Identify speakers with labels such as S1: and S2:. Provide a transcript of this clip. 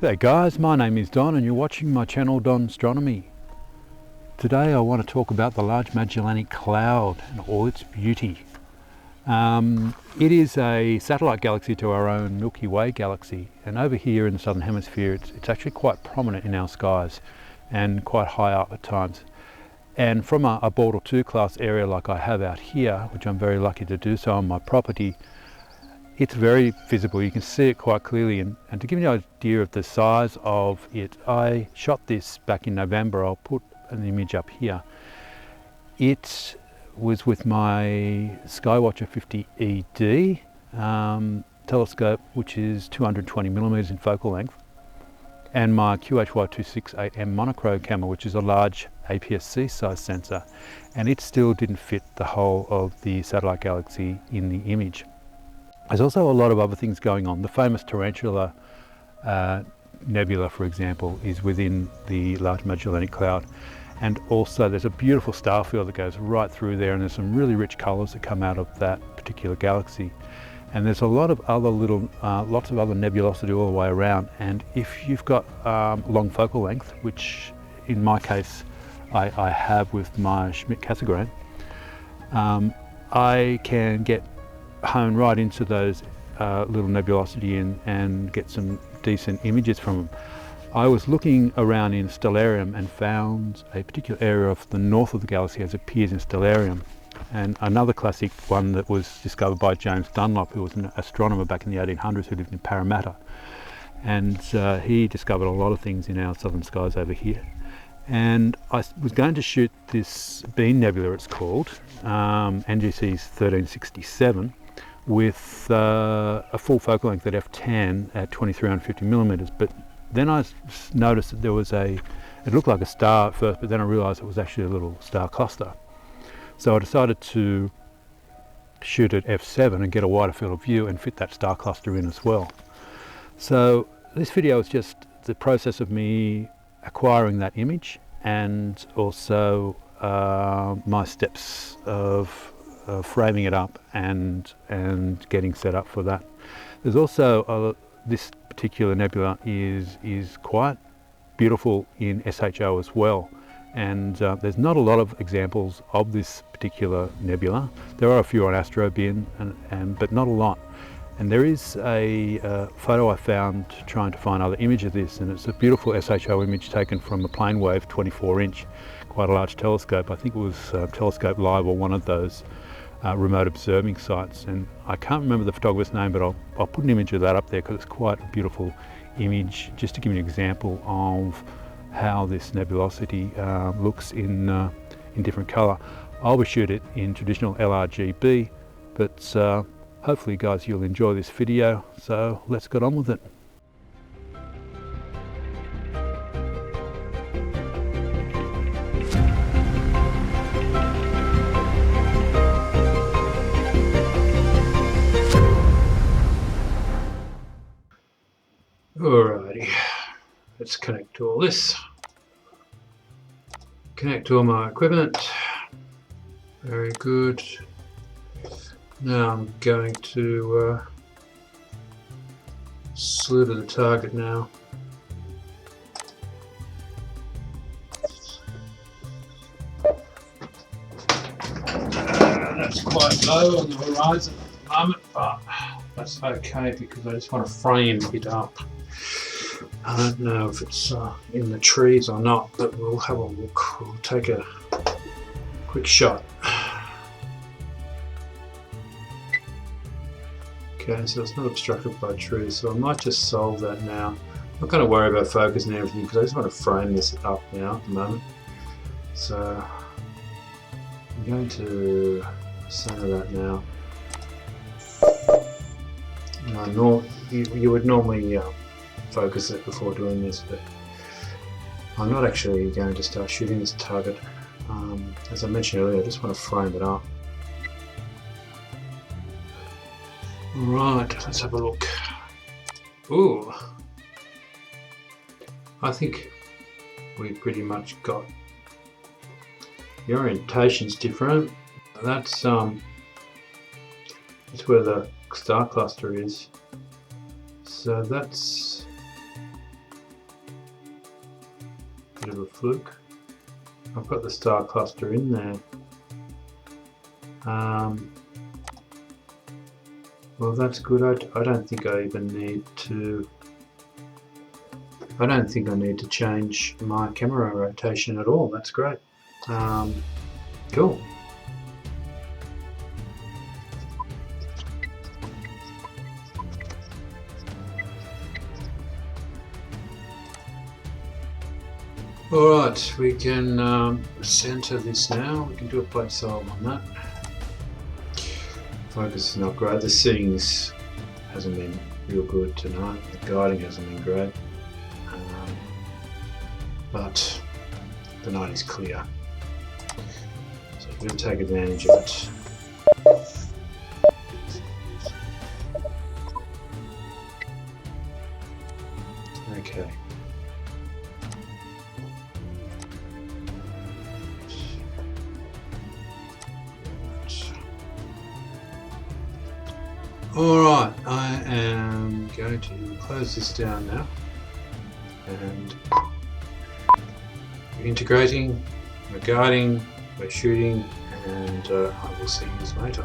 S1: G'day guys, my name is Don and you're watching my channel Don Astronomy. Today I want to talk about the Large Magellanic Cloud and all its beauty. It is a satellite galaxy to our own Milky Way galaxy, and over here in the southern hemisphere it's actually quite prominent in our skies and quite high up at times. And from a Board or 2 class area like I have out here, which I'm very lucky to do so on my property, it's very visible. You can see it quite clearly, and to give you an idea of the size of it, I shot this back in November. I'll put an image up here. It was with my Skywatcher 50 ED telescope, which is 220 millimeters in focal length, and my QHY268M monochrome camera, which is a large APS-C size sensor, and it still didn't fit the whole of the satellite galaxy in the image. There's also a lot of other things going on. The famous Tarantula Nebula, for example, is within the Large Magellanic Cloud. And also there's a beautiful star field that goes right through there, and there's some really rich colors that come out of that particular galaxy. And there's a lot of other lots of other nebulosity all the way around. And if you've got long focal length, which in my case I have with my Schmidt-Cassegrain, I can hone right into those little nebulosity and get some decent images from them. I was looking around in Stellarium and found a particular area of the north of the galaxy as it appears in Stellarium, and another classic one that was discovered by James Dunlop, who was an astronomer back in the 1800s who lived in Parramatta, and he discovered a lot of things in our southern skies over here. And I was going to shoot this Bean Nebula, it's called, NGC's 1367, with a full focal length at f10 at 2350 millimeters. But then I noticed that there was it looked like a star at first, but then I realized it was actually a little star cluster. So I decided to shoot at f7 and get a wider field of view and fit that star cluster in as well. So this video is just the process of me acquiring that image, and also my steps of framing it up and getting set up for that. There's also this particular nebula is quite beautiful in SHO as well, and there's not a lot of examples of this particular nebula. There are a few on AstroBin, but not a lot. And there is a photo I found trying to find other images of this, and it's a beautiful SHO image taken from a plane wave 24-inch, quite a large telescope. I think it was Telescope Live or one of those remote observing sites, and I can't remember the photographer's name, but I'll put an image of that up there because it's quite a beautiful image, just to give you an example of how this nebulosity looks in different colour. I'll be shooting it in traditional LRGB, but hopefully guys you'll enjoy this video, so let's get on with it. Alrighty, let's connect to all this. Connect to all my equipment. Very good. Now I'm going to slither the target now. That's quite low on the horizon at the moment, but that's okay because I just want to frame it up. I don't know if it's in the trees or not, but we'll have a look. We'll take a quick shot. Okay, so it's not obstructed by trees, so I might just solve that now. I'm not going to worry about focus and everything because I just want to frame this up now at the moment. So I'm going to center that now. You would normally focus it before doing this, but I'm not actually going to start shooting this target. As I mentioned earlier, I just want to frame it up. Alright, let's have a look. Ooh, I think we pretty much got the orientation's different. That's where the star cluster is. So that's bit of a fluke. I've got the star cluster in there. Well, that's good. I don't think I even need to. I don't think I need to change my camera rotation at all. That's great. Cool. Alright, we can center this now. We can do a plate solve on that. Focus is not great. The settings hasn't been real good tonight. The guiding hasn't been great. But the night is clear. So we're going to take advantage of it. Okay. Alright, I am going to close this down now and we're integrating, we're guiding, we're shooting, and I will see you later.